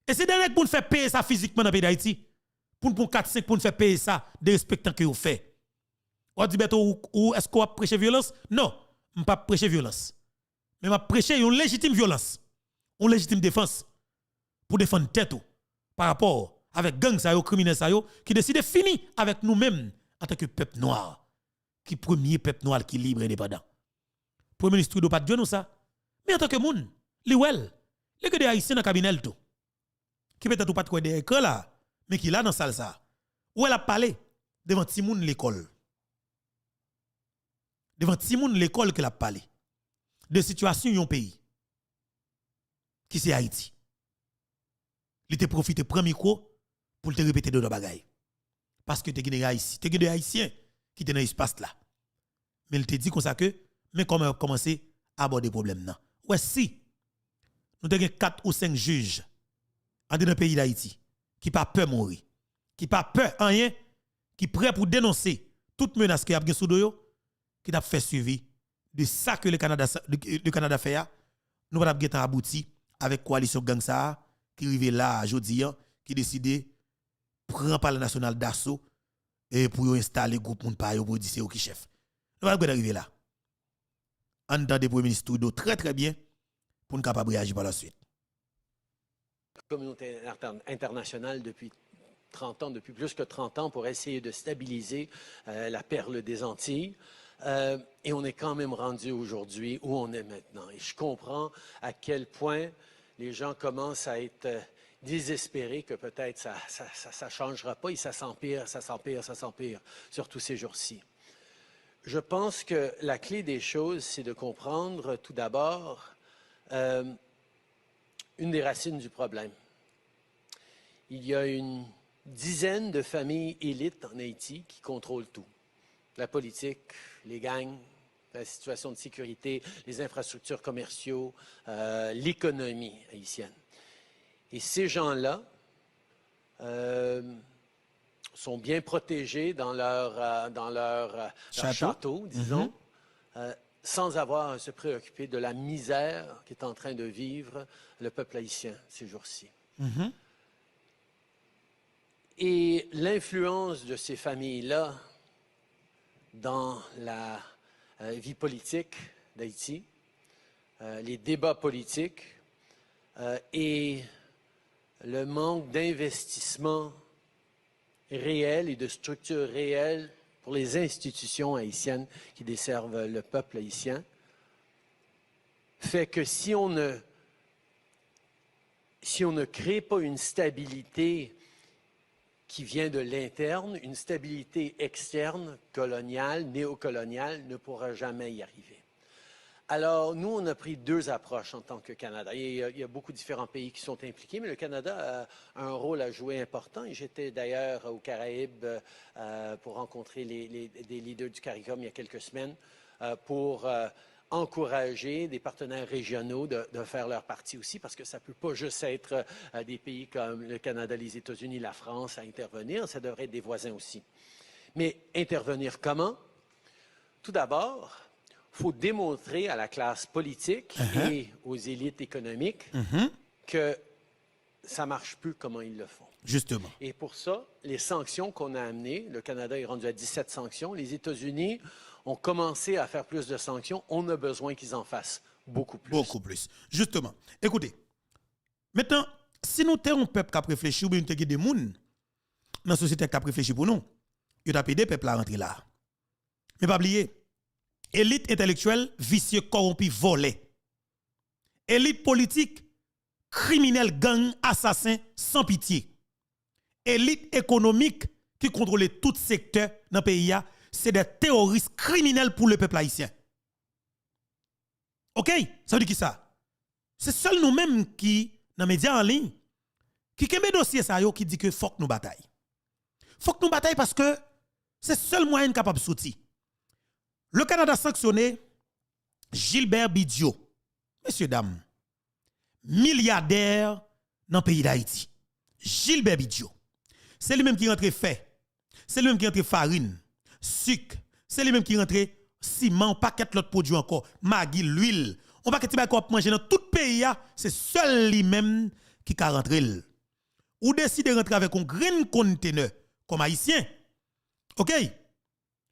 Et c'est derrière pour nous faire payer ça physiquement dans le pays d'Haïti. Pour nous 4-5 pour nous faire payer ça des respectants que vous faites. On dit ou est-ce qu'on va prêcher violence? Non, je ne pas prêcher violence. Mais je prêcher une légitime violence. Une légitime défense pour défendre tête par rapport avec gang sa yo, criminel sa yo, qui décide de finir avec nous-mêmes en tant que peuple noir. Qui premier peuple noir qui libre et indépendant. Premier ministre doit pas dire nous ça. Mais en tant que moun, li wel, les que des haïtiens dans cabinet tout. Qui peut-être pas de des écrans là, mais qui là dans salle ça. Où elle a parlé devant Timoun l'école. Devant Timoun l'école qu'elle a parlé. De situation yon pays. Qui c'est Haïti. Il te profite prend micro pour te répéter de bagaille. Parce que tu es des haïtiens qui te dans l'espace là. Mais il te dit comme ça que mais comment commencer à aborder le problème là. Ouais si nous avons 4 ou 5 juges dans le pays d'Haïti qui pas peur mourir, qui pas peur rien, qui prêt pour dénoncer toute menace qui a bien sous yo, qui t'a fait suivi de ça que le Canada fait, nous va bien abouti avec coalition gang ça qui arrive là jodi qui décide prend par le national d'assaut et pour installer groupe moun pa yo pour dire c'est eux qui chef. Nous va arriver là. En temps de premier ministre Trudeau très très bien pour nous capable réagir par la suite. La communauté internationale depuis 30 ans, depuis plus que 30 ans, pour essayer de stabiliser la perle des Antilles. Et on est quand même rendu aujourd'hui où on est maintenant. Et je comprends à quel point les gens commencent à être désespérés que peut-être ça changera pas et ça s'empire, surtout ces jours-ci. Je pense que la clé des choses, c'est de comprendre tout d'abord une des racines du problème. Il y a une dizaine de familles élites en Haïti qui contrôlent tout. La politique, les gangs, la situation de sécurité, les infrastructures commerciaux, l'économie haïtienne. Et ces gens-là sont bien protégés dans leur château, disons, sans avoir à se préoccuper de la misère qu'est en train de vivre le peuple haïtien ces jours-ci. Et l'influence de ces familles-là dans la vie politique d'Haïti, les débats politiques et le manque d'investissement réel et de structures réelles pour les institutions haïtiennes qui desservent le peuple haïtien, fait que si on ne crée pas une stabilité qui vient de l'interne, une stabilité externe, coloniale, néocoloniale, ne pourra jamais y arriver. Alors, nous, on a pris 2 approches en tant que Canada. Il y a beaucoup de différents pays qui sont impliqués, mais le Canada a un rôle à jouer important. Et j'étais d'ailleurs aux Caraïbes pour rencontrer des leaders du CARICOM il y a quelques semaines pour encourager des partenaires régionaux de faire leur partie aussi, parce que ça ne peut pas juste être des pays comme le Canada, les États-Unis, la France à intervenir, ça devrait être des voisins aussi. Mais intervenir comment? Tout d'abord, il faut démontrer à la classe politique et aux élites économiques que ça ne marche plus comment ils le font. Justement. Et pour ça, les sanctions qu'on a amenées, le Canada est rendu à 17 sanctions, les États-Unis ont commencé à faire plus de sanctions, on a besoin qu'ils en fassent beaucoup plus. Beaucoup plus. Justement. Écoutez, maintenant, si nous sommes un peuple qui a réfléchi, ou bien nous sommes des gens dans la société qui a réfléchi pour nous, il y a des peuples à rentrer là. Mais pas oublier, élite intellectuelle, vicieux, corrompu, volé. Élite politique, criminel, gang, assassin, sans pitié. Élite économique qui contrôle tout secteur dans le pays, c'est des terroristes criminels pour le peuple haïtien. OK? Ça veut dire qui ça? C'est seul nous-mêmes qui, dans les médias en ligne, qui kembe dossier ça yo, qui dit que faut que nous bataille. Faut que nous bataille parce que c'est le seul moyen capable de sortir. Le Canada a sanctionné Gilbert Bidio. Messieurs, dames, milliardaire dans le pays d'Haïti. Gilbert Bidio. C'est lui-même qui rentre fait. C'est lui-même qui rentre farine, sucre. C'est lui-même qui rentre ciment, paquet l'autre produit encore, maggi, l'huile. On paquet de manger dans tout le pays, c'est seul lui-même qui a rentré. ou décidez de rentrer avec un green container comme haïtien. OK?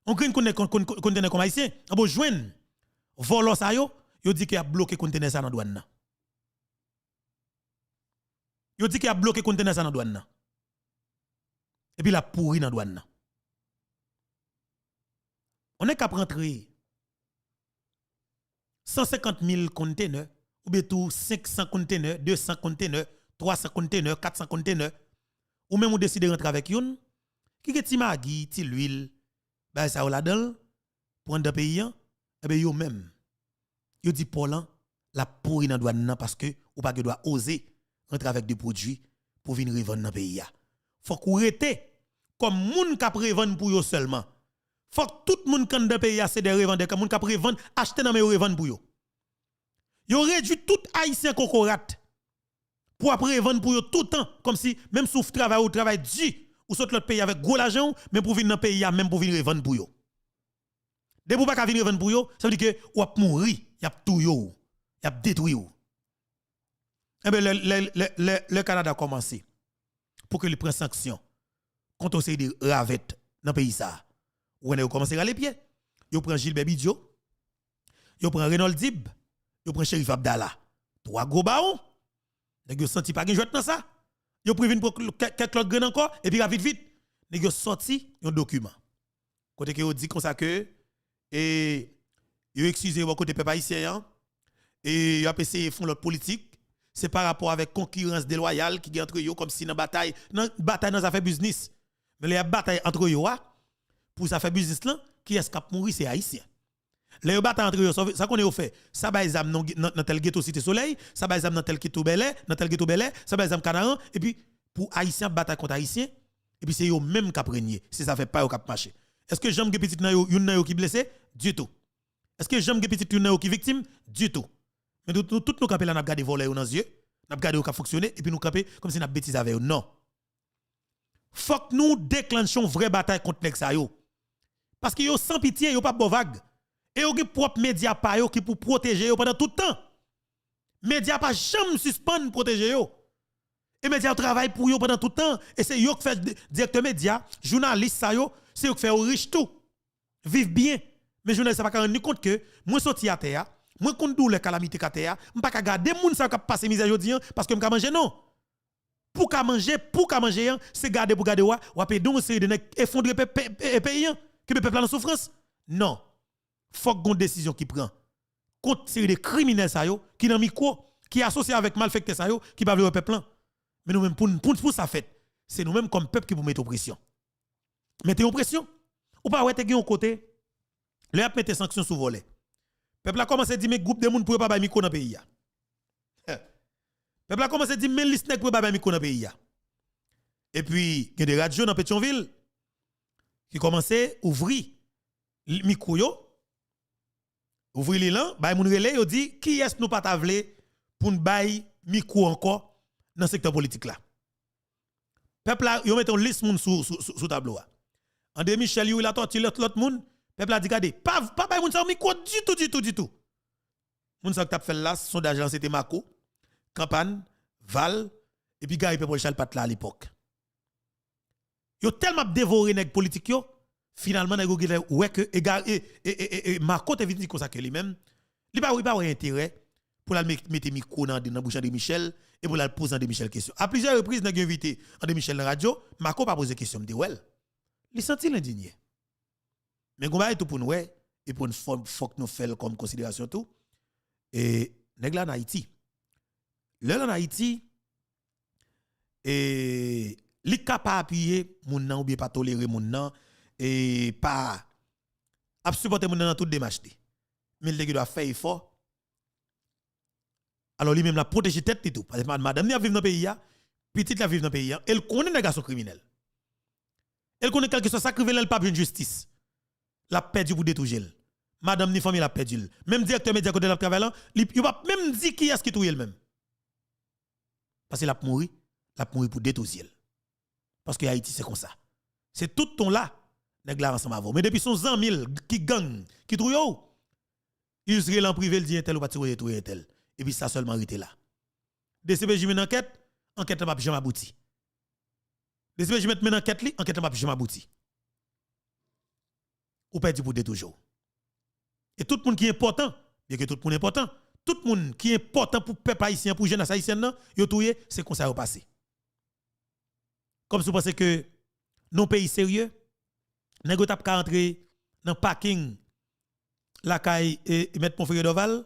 Un green container comme haïtien, on va joindre volant ça yo dit qu'il a bloqué container ça dans douane. Yo dit qu'il a bloqué container ça dans douane. Et puis la pourri dans douane. On est capable rentrer 150 000 containers ou bien tout 500 containers, 200 containers, 300 containers, 400 containers ou même on décide de rentrer avec une qui est ti magui, ti l'huile, ben ça ou la dedans prendre dans pays et ben yo même yo dit Paulan la pourri dans douane parce que ou pas que doit oser rentrer avec des produits pour venir revendre dans pays ya. Faut qu'on rete comme moun ka revendre pour yo seulement. Faut que tout moun kan dans pays c'est des revendeurs comme moun ka revendre acheter dans mais revendre pour yo. Yo réduit tout haïtien kokorat pour après revendre pour yo tout le temps comme si même sous travail ou travail du ou saute l'autre pays avec gros l'argent mais pour venir dans pays même pour venir revendre pour yo. Dès pour pas venir revendre pour yo, ça veut dire que ou a mourir, y a tout yo, y a détruit yo. Eh bien, le Canada a commencé pour que le prenne sanction contre ces de ravettes dans le pays ça. Ou on a commencé à les pieds. Yo prend Gilbert Bidjo, yo prend Reynold Dib, yo prend Shérif Abdallah. Trois gros baons. Nèg yo senti pas gen jouet dans ça. Yo prévenu pour quelques autres grain encore et puis vite. Nèg yo sorti un document. Côté que yo dit comme ça que et yo excusez moi côté peuple haïtien et yo a essayé font l'autre politique. C'est par rapport avec concurrence déloyale qui est entre eux comme si dans bataille dans affaire business. Mais les bataille entre eux pour ça faire business là qui est cap mourir c'est haïtien. Les bataille entre eux ça qu'on est fait ça ba exam dans tel ghetto Cité Soleil, ça ba exam dans tel ghetto Belé, ça ba exam Canaran et puis pour haïtien bataille contre haïtien et puis c'est eux même qui régner si ça fait pas au cap marcher. Est-ce que j'aime que petit nan yo qui blessé du tout. Est-ce que j'aime que petit yo qui victime du tout. Mais tout nous camper là n'a gardé voler dans les yeux, n'a gardé au cap fonctionner et puis nous camper comme si n'a bêtise avec eux. Non. Faut que nous déclenchons vraie bataille contre nèg sa yo. Parce que yo sans pitié, yo pas bon vague. Et yo gen propre média pa yo qui pour protéger yo pendant tout le temps. Média pas jamais suspendre protéger yo. Et média travaille pour yo pendant tout le temps et c'est yo qui fait directeur média, journaliste sa yo, c'est yo qui fait riche tout. Vive bien. Mais journaliste pas rendre compte que moi sorti à terre. Moi, quand je les calamités à terre, je ne peux pas garder les gens qui passent misère aujourd'hui parce que je ne peux pas manger. Non. Pour manger, c'est garder pour garder. Ou après, donc, c'est de effondrer les pays que le peuple en souffrance. Non. Il faut qu'il y ait une décision qui prend. Contre des criminels qui sont micro, qui sont associés avec malfaiteurs qui ne peuvent pas le peuple. Mais nous-mêmes, pour ça fait, c'est nous-mêmes comme peuple qui vous mettons en pression. Mettez en pression. Ou pas, ouais, t'es un côté, le a mettre sanctions sous volet. Peuple a commencé à dire mais groupe de monde pour pas ba micro dans pays. Peuple a commencé à dire mais liste nèg pour pas ba micro dans pays. Et puis il y a des radios dans Pétionville qui commençaient à ouvrir micro yo. Ouvrir les là, ba moun relé yo dit qui est nous pas tavler pour nous bay micro encore dans secteur politique là. Peuple a yo metton liste moun sous tableau. André Michel il a torti l'autre monde. Peuple a dit regardez, pas bay moun sa micro du tout. Moun sa t'a fait là, sondage là c'était Mako, Campagne, Val et puis Gary Pepol Charles Patla à l'époque. Yo tellement dévoré nèg politique yo, finalement nèg yo ouais que et Mako te dit comme ça que lui-même, il pas intérêt pour la mettre micro dans bouche de Michel et pour la poser de Michel question. À plusieurs reprises nèg invité de Michel dans radio, Mako pas poser question, me dit well. Il senti l'indigné. Mais on va tout pour nous et pour nous faut que nous fassions comme considération tout et nèg la en Haïti. Là en Haïti et li capable appuyer moun nan ou bien pas tolérer moun nan et pas supporter moun nan dans toute démarche. Mais il doit faire effort. Alors lui même la protéger tête et tout parce que madame a vivre dans pays petite la vivre dans pays elle connaît des garçons criminels. Elle connaît quelque chose ça criminel elle pas une justice. La perdu pour détruire. Madame ni famille la perdu. Même directeur média côté la travail là, il va même dire qui est-ce qui touye elle même. Parce que la mourir pour détruire. Parce que Haïti c'est comme ça. C'est tout ton là nèg la ensemble avant. Mais depuis son 100 000 qui gang, qui touye il serait en privé le dit tel ou pas détruire tel. Et puis ça seulement arrêté là. DCPJ une enquête n'a pas jamais abouti. Les CPJ mettent maintenant enquête li, enquête n'a pas jamais abouti. Ou perdu pour de toujours. Et tout le monde qui est important, bien que tout le monde est important, tout le monde qui est important pour peuple haïtien, pour jeunesse haïtienne, yo touye, c'est comme ça au passé. Comme si vous pensez que non pays sérieux, nèg tap ka entrer dans parking la caille et mettre mon frère d'Oval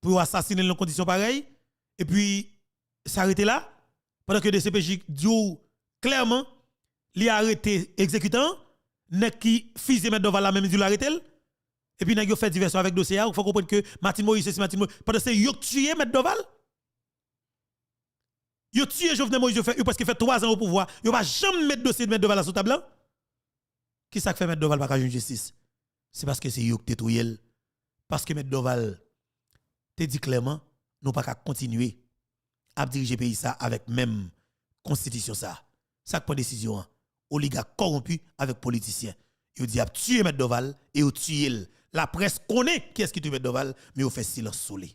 pour assassiner dans conditions pareilles et puis s'arrêter là pendant que des CPJ dit clairement li arrêté exécutant nèg qui fusillé mettre d'Oval la même dit l'arrêter et puis nèg yo fait diversion avec dossier il faut comprendre que Martin Moïse c'est Martin Moïse pendant c'est yo tué mettre d'Oval yo tué Jovenel Moïse parce qu'il fait 3 ans au pouvoir yo pas jamais mettre dossier de mettre d'Oval sur table. Qui ça fait mettre Doval pas une justice? C'est parce que c'est yo qui te parce que mettre Doval te dit clairement nous pas continuer à diriger pays ça avec même constitution ça. Ça prend décision oligarque corrompu avec politiciens. Yo dit a tuer mettre Doval et yo tuer la presse connaît qui est-ce qui tue mettre Doval mais yo fait silence solé.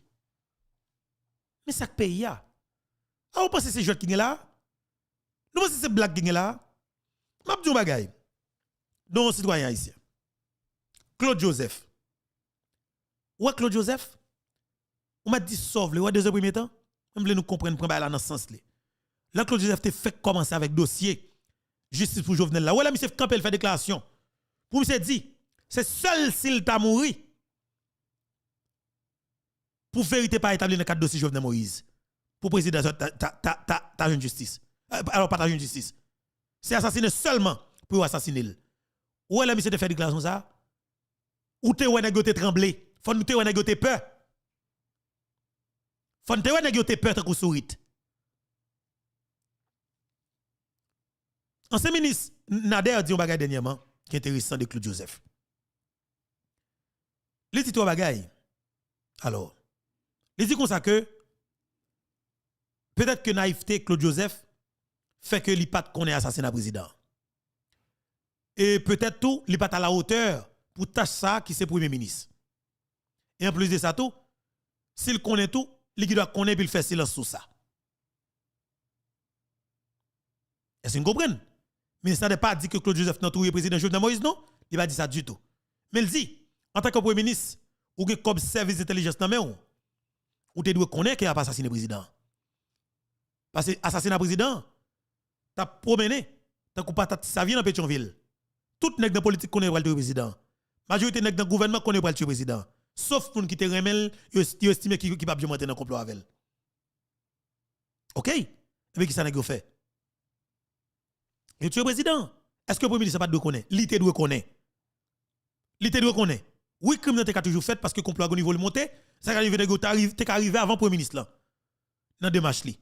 Mais ça pays a. Ah vous pensez c'est jeu qui est là? Nous pensez c'est blague qui est là? M'a dit un bagay. Donc, citoyen haïtien. Claude Joseph. Ouais, Claude Joseph, on m'a dit sauve le, ouais, deuxième premier temps. On voulait nous comprendre, prendre là dans ce sens. Là, Claude Joseph te fait commencer avec dossier justice pour Jovenel là. Ouais, là, monsieur Campbell fait déclaration. Pour monsieur dit, c'est seul s'il t'a mouru pour vérité pas établi dans le cadre dossier Jovenel Moïse. Pour président, ta jeune justice. Alors, pas ta jeune justice. C'est assassiné seulement pour assassiner. Ou là, monsieur te fait déclaration ça? Ou te ouais nèg te tremblé? Faut nous te ouais nèg te peur? Faut nous te ouais nèg te peur tant qu'on sourit? Ancien ministre Nader a dit un bagage dernièrement qui est intéressant de Claude Joseph. Il dit trois bagages. Alors, il dit comme ça que peut-être que naïveté Claude Joseph fait que il pas connaît assassinat président. Et peut-être tout, il n'est pas à la hauteur pour tâcher ça qui c'est premier ministre. Et en plus de ça tout, s'il connaît tout, il doit connaître et il fait silence sur ça. Est-ce que vous comprenez? Le ministre n'a pas dit que Claude Joseph n'a pas président Jovenel Moïse, non? Il n'a pas dit ça du tout. Mais il dit, en tant que premier ministre, ou que comme service d'intelligence dans main, ou tu dois connaître qu'il a pas assassiné le président. Parce que assassiner le président, tu as promené, tu as coupé sa vie dans Pétionville. Tout nèg dans politique connaît le président. Majorité nèg dans gouvernement connaît le président. Sauf pour qui te remel, yo estime qui pas bien monter dans complot avec elle. OK? Mais qui ça nèg fait? Et tu es président. Est-ce que le premier ministre pas de connaître? Li te doit connaître. Li te doit connaître. Oui, criminalité a toujours fait parce que complot au niveau le monter, ça arrive t'es arrivé avant premier ministre là. Dans démarche li.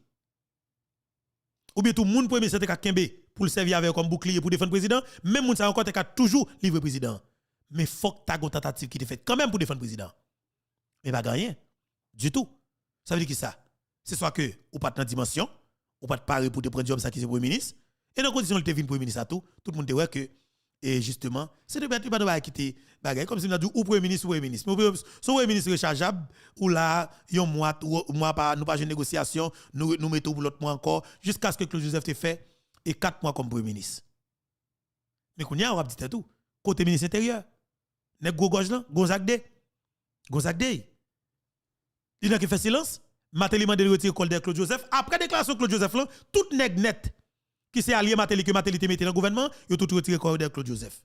Ou bien tout le monde premier ministre t'es kembe pour le servir avec comme bouclier pour défendre le président, même moun ça encore t'es toujours livrer président. Mais faut que t'as une tentative qui te fait quand même pour défendre le président. Mais pas gagner du tout. Ça veut dire que ça, c'est soit que ou pas dans dimension, ou pas de parer pour te prendre job ça qui c'est premier ministre. Et dans condition de te venir premier ministre à tout le monde te voit que et justement, c'est de pas de quitter bagay comme si on a dit ou premier ministre ou premier ministre. Mais son premier ministre rechargeable ou là, yon mois pas nous pas une négociation, nous mettons pour l'autre mois encore jusqu'à ce que Claude Joseph te fait et 4 mois comme premier ministre. Mais qu'on y a on va dire tout. Côté ministre intérieur, nèg gros gauche là, Gonzague Dey. Il a qui fait silence, Matéli mande retirer col de Claude Joseph. Après déclaration de Claude Joseph là, tout nèg net qui s'est allié Matéli que Matéli te mette dans le gouvernement, yo tout retiré col de Claude Joseph.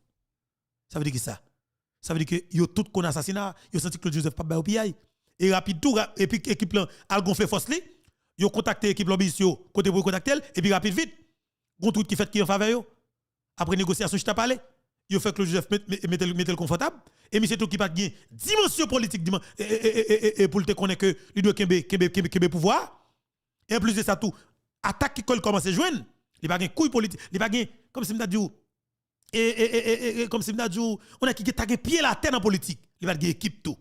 Ça veut dire que ça. Ça veut dire que yo tout kon assassinat, yo senti Claude Joseph pas ba au PI. Et rapide tout et puis équipe là al gonfler force li, yo contacté équipe lobbyisio côté pour contacter et puis rapide vite. Gon tout qui fait qui en faveur yo. Après négociation je t'a parlé, yo fait Claude Joseph mettre le confortable et monsieur tout qui pas gain dimension politique et pour te connaître que il doit kembe pouvoir. Et en plus de ça tout, attaque qui commence à joindre, il pas gain couille politique, il pas gain comme si m'ta dit comme si m'ta dit on a qui t'a gain pied la terre en politique, il va gain équipe tout.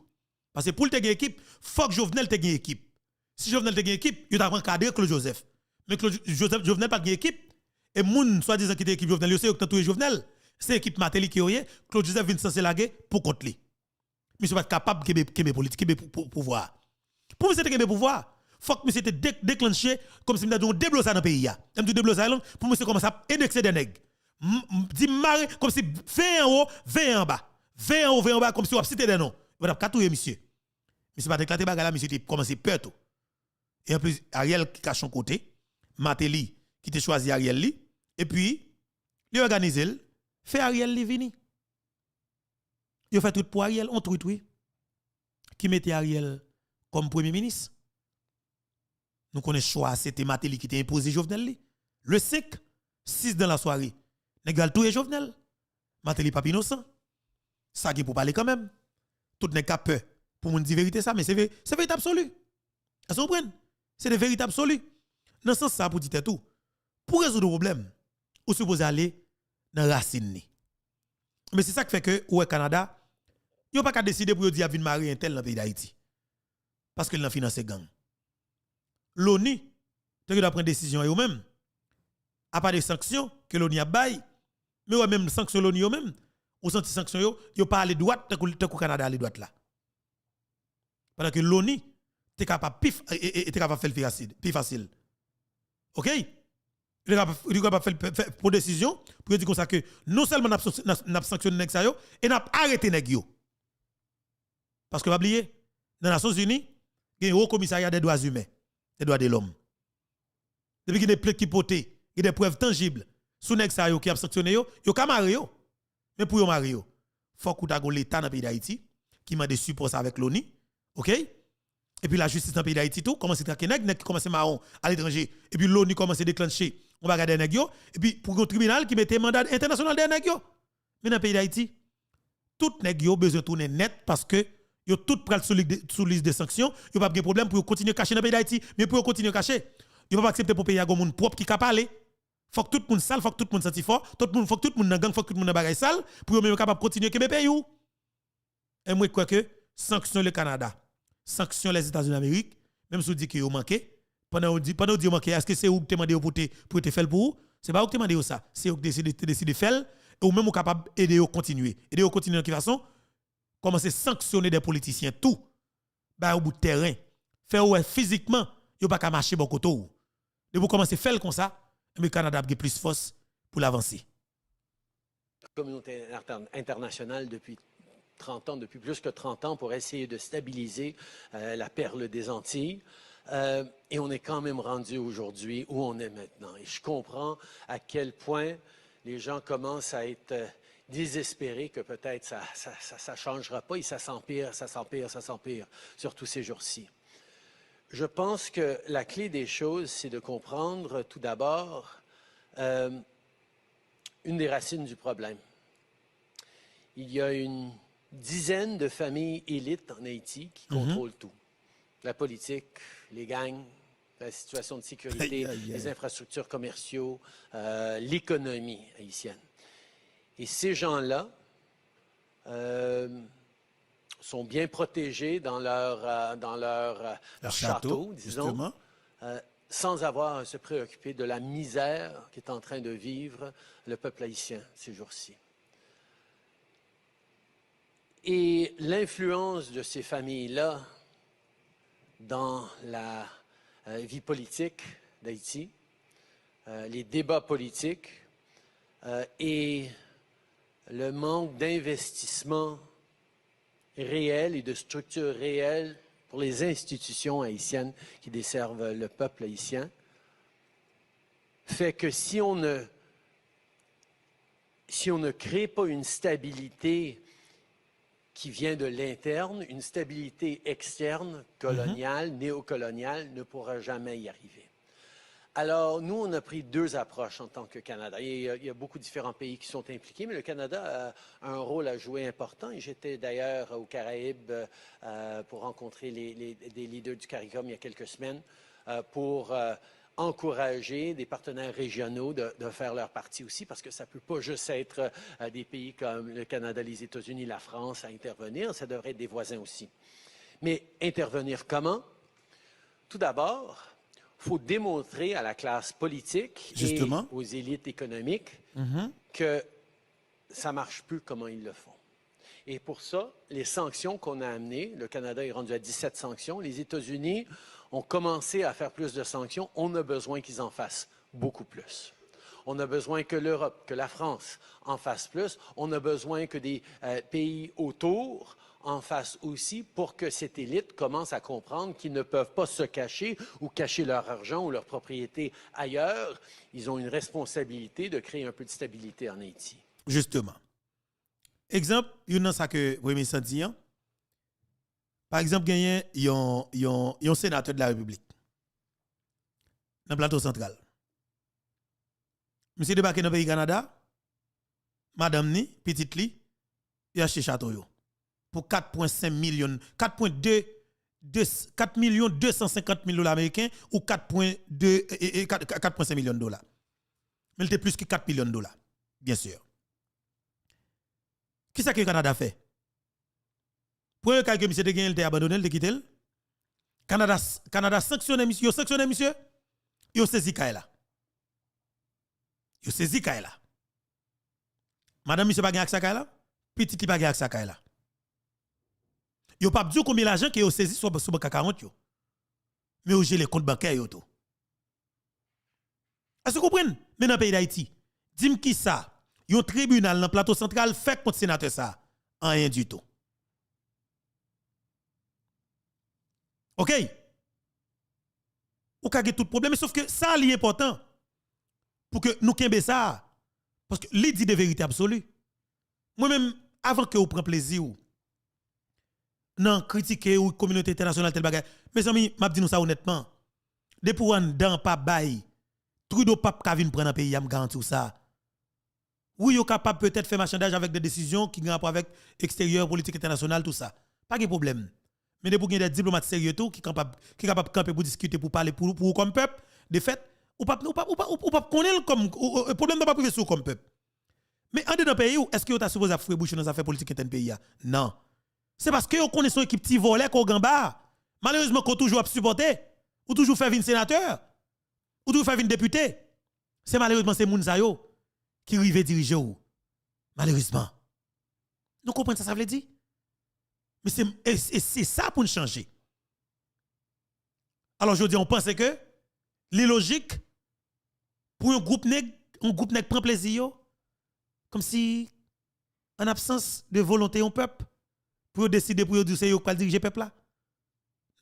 Parce que pour te gain équipe, faut que Jovenel te gain équipe. Si Jovenel te gain équipe, il t'a prendre cadre Claude Joseph. Mais Claude Joseph Jovenel pas gain équipe et moun soi-disant qui était équipe Jovenel, c'est que tout Jovenel. C'est l'équipe Matéli qui est Claude Joseph vient censé laguer pour contre lui. Monsieur pas capable de politique, pouvoir. Pour monsieur te pouvoir, faut que monsieur te déclenché comme si nous avons déblocé dans le pays. Nous avons déblocé pour monsieur commencer à indexer des nègres. Dit marre comme si 20 en haut, 20 en bas. 20 en haut, 20 en bas, comme si on a cité des noms. Vous avez catouillé, monsieur. Monsieur pas déclaré bagarre, monsieur a commencé peur tout. Et en plus, Ariel qui cache son côté, Matéli qui te choisi Ariel li, et puis, il organise, fait Ariel li vini. Il fait tout pour Ariel, on tweet, oui. Qui mettait Ariel comme premier ministre. Nous connaissons choix, c'était Matéli qui t'a imposé Jovenel li. Le 5, 6 dans la soirée. Négal tout est Jovenel. Matéli pas innocent. Ça qui pour parler quand même. Tout n'est qu'à peur pour nous dire vérité ça, mais c'est vérité absolue. Vous comprenez? C'est de vérité absolue. Dans ce sens ça pour dire tout. Pour résoudre le problème, vous supposez aller dans la racine. Mais c'est ça qui fait que au Canada, il n'y a pas qu'à décider pour dire venir marier un tel dans le pays d'Haïti. Parce qu'il a financé gang. L'ONU, tu dois prendre une décision eux-mêmes. À part des sanctions que l'ONU a baillé, mais ou même sanctions l'ONU eux-mêmes, ou senti sanctions yo pas aller droite tant que Canada aller droite là. Parce que l'ONU t'es capable faire plus facile. OK? Il est capable de faire pour décision pour dire comme ça que non seulement n'a sanctionné nèg ça yo et n'a arrêté nèg yo. Parce que vous oubliez, dans les Nations Unies, il y a un haut commissariat des droits humains, des droits de l'homme. Depuis qu'il y a des plaintes qui potent, il y a des preuves tangibles sur nèg ça yo qui a sanctionné yo ka maré yo. Mais pour yo maré yo, faut que tu l'État dans le pays d'Haïti qui m'a des supports avec l'ONU. OK? Et puis la justice dans le pays d'Haïti tout commence à traquer nèg qui commence marron à l'étranger et puis l'ONU commence à déclencher on va garder nèg yo et puis pour un tribunal qui mette mandat international de nèg yo. Mais dans le pays d'Haïti tout nèg yo besoin tourner net parce que yo tout pral sous liste de sanctions, yo pas de problème pour continuer cacher dans le pays d'Haïti, mais pour continuer cacher, yo pas accepter pour payer à monde propre qui capable parler. Faut que tout le monde sale, faut que tout le monde senti fort, faut que tout le monde dans gang, faut que tout le monde dans bagaille sale pour yo même capable continuer que pays ou. Et moi quoi que sanction le Canada, sanction les États-Unis d'Amérique, même si on dit que yo manqué, pendant on manqué, est-ce que c'est ou te demander pour te faire pour c'est pas ou te demander ça, c'est ou décider faire ou même ou capable aider au continuer de quelle façon commencer à sanctionner des politiciens tout bah au bout de terrain faire ouais physiquement yo pas qu'à marcher bon côté de vous commencer à faire comme ça mais le Canada a plus force pour l'avancer. La communauté internationale depuis 30 ans, depuis plus que 30 ans pour essayer de stabiliser la perle des Antilles. Et on est quand même rendu aujourd'hui où on est maintenant. Et je comprends à quel point les gens commencent à être désespérés que peut-être ça changera pas et ça s'empire, surtout ces jours-ci. Je pense que la clé des choses, c'est de comprendre tout d'abord une des racines du problème. Il y a une dizaine de familles élites en Haïti qui contrôlent tout. La politique, les gangs, la situation de sécurité, les infrastructures commerciales, l'économie haïtienne. Et ces gens-là sont bien protégés dans leur château, disons, sans avoir à se préoccuper de la misère qu'est en train de vivre le peuple haïtien ces jours-ci. Et l'influence de ces familles-là dans la vie politique d'Haïti, les débats politiques et le manque d'investissement réel et de structures réelles pour les institutions haïtiennes qui desservent le peuple haïtien, fait que si on ne crée pas une stabilité qui vient de l'interne, une stabilité externe, coloniale, néocoloniale, ne pourra jamais y arriver. Alors, nous, on a pris deux approches en tant que Canada. Il y a beaucoup de différents pays qui sont impliqués, mais le Canada a un rôle à jouer important. Et j'étais d'ailleurs aux Caraïbes pour rencontrer des leaders du CARICOM il y a quelques semaines pour encourager des partenaires régionaux de faire leur partie aussi, parce que ça ne peut pas juste être des pays comme le Canada, les États-Unis, la France à intervenir, ça devrait être des voisins aussi. Mais intervenir comment? Tout d'abord, il faut démontrer à la classe politique et aux élites économiques que ça ne marche plus comment ils le font. Et pour ça, les sanctions qu'on a amenées, le Canada est rendu à 17 sanctions, les États-Unis ont commencé à faire plus de sanctions, on a besoin qu'ils en fassent beaucoup plus. On a besoin que l'Europe, que la France en fasse plus. On a besoin que des pays autour en fassent aussi pour que cette élite commence à comprendre qu'ils ne peuvent pas se cacher ou cacher leur argent ou leur propriété ailleurs. Ils ont une responsabilité de créer un peu de stabilité en Haïti. Justement. Exemple, il y a ça que vous me senti. Par exemple, il y a un sénateur de la République dans le plateau central. Monsieur débarqué dans le pays Canada, madame ni, petite li, il a acheté château yo pour 4,5 millions, 4 millions 250 000 dollars américains ou 4,5 millions de dollars. Mais il était plus que 4 millions de dollars, bien sûr. Qui c'est que le Canada fait? Pour le cas que monsieur de gagné, il était abandonné, il était quitté. Canada sanctionné monsieur, il a saisi Kaila. Yo saisi Kaila. Madame monsieur pas gagne accès à Kaila, petit qui pas gagne accès à Kaila. Yo pas dit combien l'argent que yo saisi sur banque 40 yo. Mais yo j'ai les comptes bancaires yo tout. Est-ce que vous comprenez? Mais dans le pays d'Haïti, dis-moi qui ça? Yon tribunal dans le plateau central fait contre sénateur ça, rien du tout. OK? Ou ka gen tout problème, sauf que ça est important. Pour que nous kembe ça. Parce que li dit de vérité absolue. Moi-même, avant que vous preniez plaisir, non, critiquer ou communauté internationale tel bagay, mes amis, m'a dit nous ça honnêtement. Depuis on dans pas bail, Trudeau pas ka vinn prendre un pays, me garantit ça. Oui, yo capable peut-être faire marchandage avec des décisions qui ont rapport avec extérieur, politique internationale, tout ça. Pas de problème. Mais depuis qu'il y a des diplomates sérieux tout qui capable camper pour discuter pour parler pour comme peuple, de fait ou pas connaître comme problème n'a pas privé sur comme peuple. Mais en dedans pays est-ce que vous avez supposé faire bouche dans les affaires politiques interne pays? Non. C'est parce que vous connaissez son équipe petit volet qu'on gamba. Malheureusement qu'on toujours supporter ou toujours faire venir sénateur ou toujours faire venir député. C'est malheureusement ces moun sa yo qui rive diriger ou. Malheureusement. Nous comprenons ça veut dire? Mais c'est ça pour nous changer. Alors je dis on pense que les logiques pour un groupe nèg prend plaisir yo, comme si en absence de volonté un peuple pour décider pour dire c'est yo qui diriger peuple là.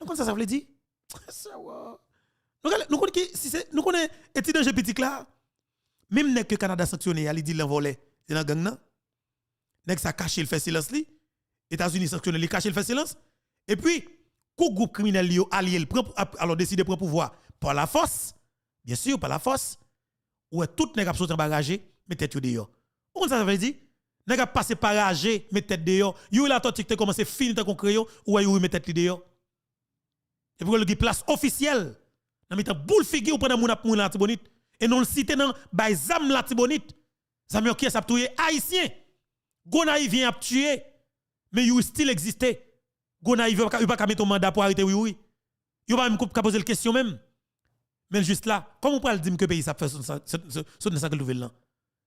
Donc ça veut dire ça nous connaissons et danger petit là même nèg que Canada sanctionné il dit l'envolé dans gang nan nèg ça caché le fait silence li États-Unis sanctionné li caché le fait silence et puis coup groupe criminel yo allié alors décider prendre pouvoir par la force bien sûr par la force ou tout nèg a sauté barragé met tête yo dehors. On ça veut dire nèg a passé barragé met tête dehors yo la tactique commencé finir tant qu'on crayon ou yo met tête dehors. Et pour le place officielle dans mettant boule figure ou pendant moun la Tibonite et non le citer dans bay zam la Tibonite. Zam qui ça tuer haïtien. Gonaï vient à tuer mais you still exister. Gonaï veut pas mettre un mandat pour arrêter oui. Yo pas même poser la question même. Mais juste là, comment on peut dire que le pays ça fait ça que nouvelle là.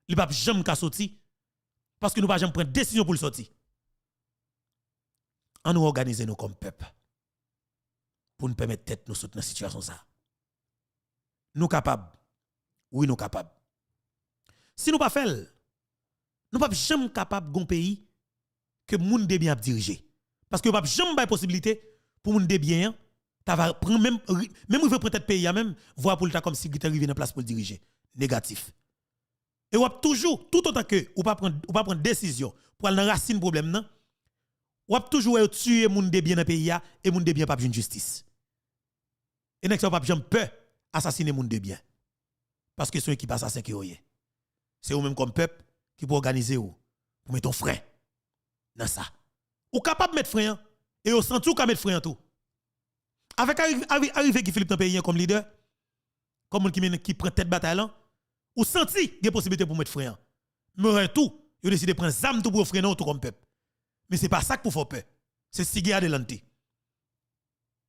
Il pas jamais ka sorti parce que nous pas jamais prendre décision pour le sortir. On nous organiser nous comme peuple pour nous permettre tête nous sortir dans situation ça. Nous capables. Oui, nous capables. Si nous pas fait, nous pas jamais capable d'un pays que moun de bien diriger. Parce que pas jamais pas possibilité pour moun de bien ta va prendre même il veut peut-être pays même voir pour le comme si il arrivé dans place pour diriger négatif. Et ou toujours tout autant que ou pas prendre décision pour aller dans racine problème nan ou toujours tuer moun de bien dans pays et moun de bien pas une justice. Et n'est pas jamais peur assassiner moun de bien. Parce que son équipe assassin qui est. C'est ou même comme peuple qui peut organiser ou pour mettre ton frein dans ça. Ou capable de mettre frein et au senti ou ka mettre frein tout. Avec arrivé qui Philippe dans pays comme leader, comme qui prend tête bataille là, ou senti des possibilités pour mettre frein. Mais tout, il décide de prendre zam tout pour freiner tout comme peuple. Mais c'est pas ça que pour faire peur. C'est siga de l'anti.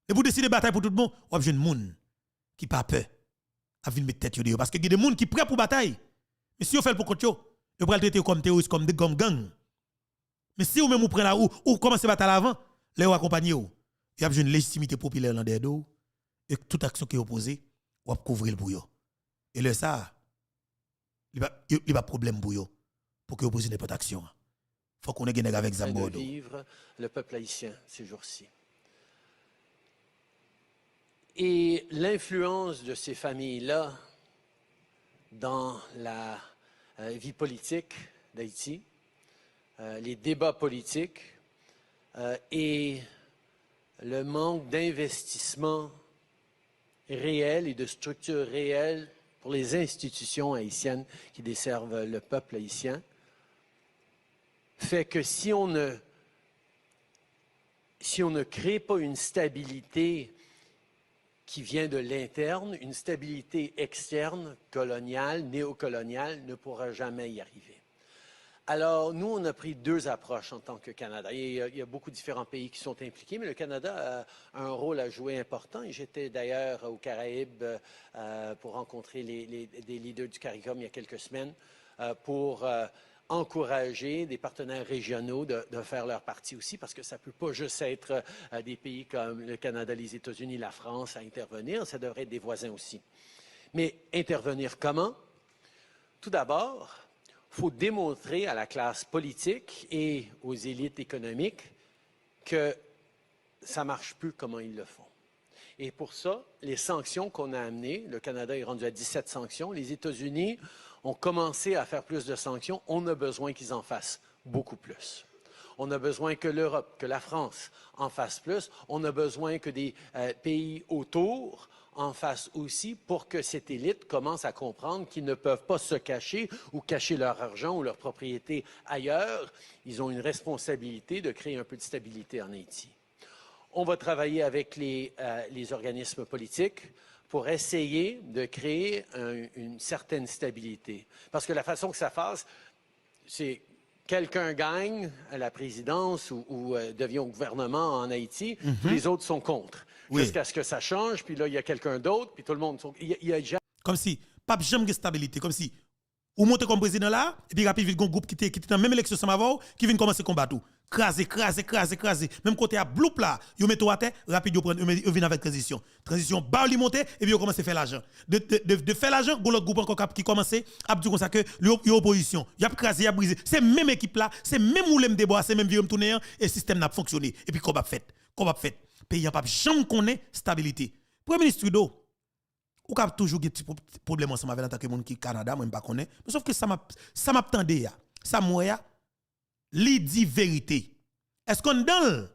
Et pour décider de bataille pour tout le monde, on a besoin de monde qui pas peur à venir mettre tête yo parce que il y a des monde qui prêt pour bataille. Mais si on fait pour contre yo, on va le traiter comme terroriste comme gang. Mais si vous même vous prenez là ou commencez bataille avant, les accompagner vous. Il y a besoin de légitimité populaire dans dedans. et toute action qui est opposée, on va couvrir pour yo. Et le ça, il n'y a pas de problème pour yo, pour que opposer n'importe action. Il faut qu'on ait gagné avec Zambodo. Vivre le peuple haïtien ces jours-ci. Et l'influence de ces familles-là dans la vie politique d'Haïti, les débats politiques et le manque d'investissement réel et de structure réelle pour les institutions haïtiennes qui desservent le peuple haïtien, fait que si on ne crée pas une stabilité qui vient de l'interne, une stabilité externe, coloniale, néocoloniale, ne pourra jamais y arriver. Alors, nous, on a pris deux approches en tant que Canada. Il y a beaucoup de différents pays qui sont impliqués, mais le Canada a un rôle à jouer important. Et j'étais d'ailleurs aux Caraïbes pour rencontrer des leaders du CARICOM il y a quelques semaines pour encourager des partenaires régionaux de faire leur partie aussi, parce que ça ne peut pas juste être des pays comme le Canada, les États-Unis, la France à intervenir, ça devrait être des voisins aussi. Mais intervenir comment? Tout d'abord, il faut démontrer à la classe politique et aux élites économiques que ça ne marche plus comment ils le font. Et pour ça, les sanctions qu'on a amenées, le Canada est rendu à 17 sanctions, les États-Unis ont commencé à faire plus de sanctions, on a besoin qu'ils en fassent beaucoup plus. On a besoin que l'Europe, que la France en fasse plus. On a besoin que des pays autour en fassent aussi pour que cette élite commence à comprendre qu'ils ne peuvent pas se cacher ou cacher leur argent ou leur propriété ailleurs. Ils ont une responsabilité de créer un peu de stabilité en Haïti. On va travailler avec les organismes politiques pour essayer de créer une certaine stabilité. Parce que la façon que ça fasse, c'est quelqu'un gagne à la présidence ou devient au gouvernement en Haïti, tous les autres sont contre. Oui. Jusqu'à ce que ça change, puis là, il y a quelqu'un d'autre, puis tout le monde... Il y a jamais... Comme si, pas jamais de stabilité, comme si, ou monter comme président là, et puis rapide, il y a un groupe qui était dans la même élection sans avoir, qui vient commencer à combattre. Craser. Même côté à bloup là, ils mettent à terre, rapide, ils viennent avec transition. Transition, bas, ils montent, et puis ils commencent à faire l'argent. De faire l'argent, l'autre groupe encore qui commence à dire comme ça que l'opposition, il y a crasé, il y a brisé. C'est même équipe là, c'est même où l'aime déboire, c'est même vieux tourner, et le système n'a pas fonctionné. Et puis, combat fait. Pays n'a pas jamais connaît stabilité. Premier ministre Trudeau, ou a toujours des petits problèmes ensemble avec l'attaque monde qui Canada, moi je ne connais pas. Mais sauf que ça m'attendait ça moya li dit vérité. Est-ce qu'on dans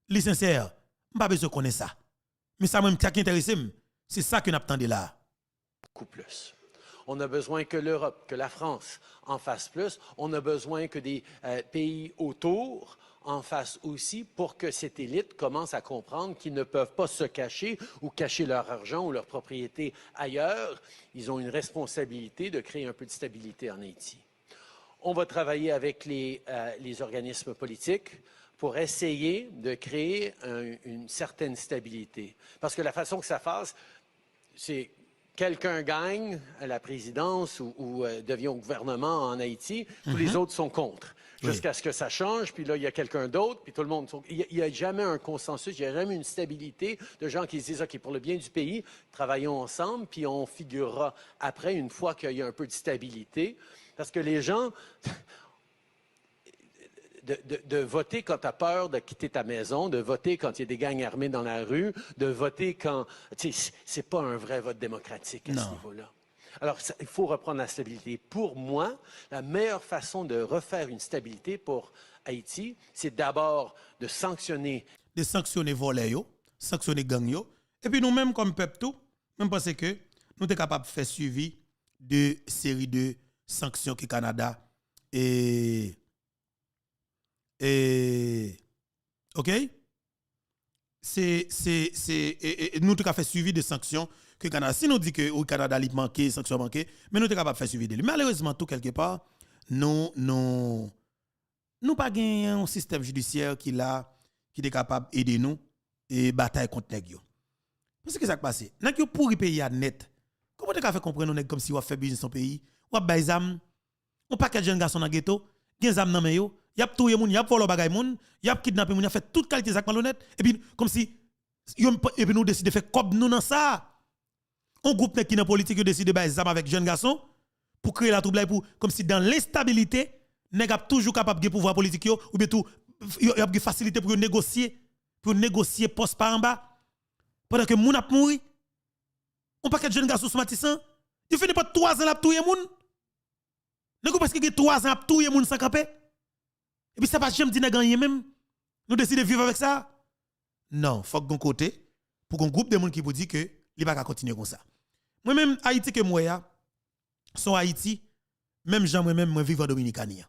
les sincère, pas besoin de connaître ça. Mais ça même qui intéressé, c'est ça que n'attendait là. Beaucoup plus. On a besoin que l'Europe, que la France en fasse plus. On a besoin que des pays autour en fassent aussi pour que cette élite commence à comprendre qu'ils ne peuvent pas se cacher ou cacher leur argent ou leur propriété ailleurs. Ils ont une responsabilité de créer un peu de stabilité en Haïti. On va travailler avec les organismes politiques pour essayer de créer une certaine stabilité. Parce que la façon que ça fasse, c'est quelqu'un gagne à la présidence ou devient au gouvernement en Haïti, tous les autres sont contre. Jusqu'à ce que ça change, puis là, il y a quelqu'un d'autre, puis tout le monde... Il n'y a jamais un consensus, il n'y a jamais une stabilité de gens qui se disent, OK, pour le bien du pays, travaillons ensemble, puis on figurera après, une fois qu'il y a un peu de stabilité. Parce que les gens... De voter quand tu as peur de quitter ta maison, de voter quand il y a des gangs armés dans la rue, de voter quand... C'est pas un vrai vote démocratique à ce niveau-là. Alors, il faut reprendre la stabilité. Pour moi, la meilleure façon de refaire une stabilité pour Haïti, c'est d'abord de sanctionner. De sanctionner volets, sanctionner gang. Et puis nous-mêmes, comme peuple, tout, même parce que nous sommes capables de faire suivi de séries de sanctions que le Canada OK? Nous sommes capables de faire suivi de sanctions que le Canada. Si nous disons que le Canada a manqué, sanctions manquées, mais nous sommes capables de faire suivi de lui. Malheureusement, tout quelque part, nous pas gagné un système judiciaire qui est capable d'aider nous et bataille contre les gens. Parce que ça qui passe, nèg yo pourri pays net. Comment tu as fait comprendre nèg comme si on fait business son pays, ou bay zam, on paquet jeune garçon dans ghetto, gen zam nan men y a touye moun, y a volé bagay moun, y a kidnappé moun, y a fait toute qualité zak malhonnête et puis comme si Et puis nous décidons de faire comme nous dans ça. Un groupe qui dans politique qui décide de bailler zam avec jeunes garçons pour créer la trouble pour comme si dans l'instabilité nèg a toujours capable de pouvoir politique yo, ou bien tout y a facilité pour négocier poste par en bas pendant que moun a mouri. On paquet de jeunes garçons somatisants, il finit pas 3 ans à touyer moun. Nèg parce que 3 ans à touyer moun sans camper. Et puis ça pas jamais dit gagner même. Nous décidons de vivre avec ça. Non, faut que côté pour un groupe de monde qui vous dit que il va pas continuer comme ça. Moi même Haïti que moi ya son Haïti même Jean moi même moi vivre en Dominicanie.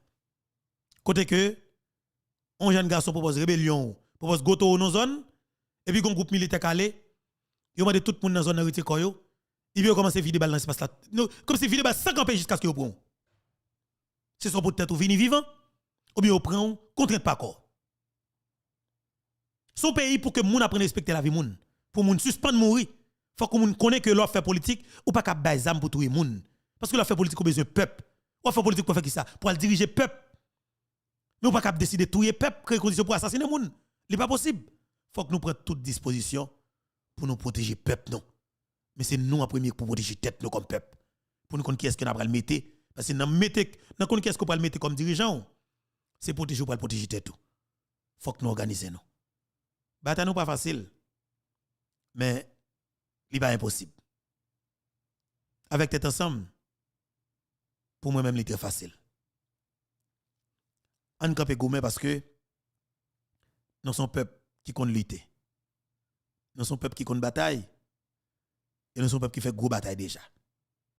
Côté que un jeune garçon propose rébellion, propose goto dans zone et puis un groupe militaire calé, il m'a dit tout le monde dans zone retirer koyo, il veut commencer vider balle dans l'espace là. Comme si vider balle sans camper jusqu'à ce qu'il prend. C'est son peut-être ou vini vivant ou bien au prend contrainte pas corps. Son pays pour que moun apprenne à respecter la vie moun, pour moun suspendre mourir, faut que moun connaisse que l'offre fait politique ou pas cap bail zam pour touyer moun. Parce que l'offre fait politique au besoin peuple. Ou fait politique pour faire qui ça? Pour diriger peuple. Mais on pas cap décider touyer peuple, créer conditions pour assassiner moun. C'est pas possible. Faut que nous prenions toute disposition pour nous protéger peuple non. Mais c'est nous en premier pour protéger tête nous comme peuple. Pour nous connaître qui est-ce qu'on a le mettre parce que dans connaître qui est-ce qu'on va le mettre comme dirigeant. C'est protéger pour protéger tête tout. Faut que nous organiser nous. Bataille nous pas facile. Mais il pas impossible. Avec tête ensemble pour moi-même il très facile. On campe gourmet parce que nous sommes peuple qui compte lutter. Nous sommes peuple qui compte bataille et nous sommes peuple qui fait gros bataille déjà.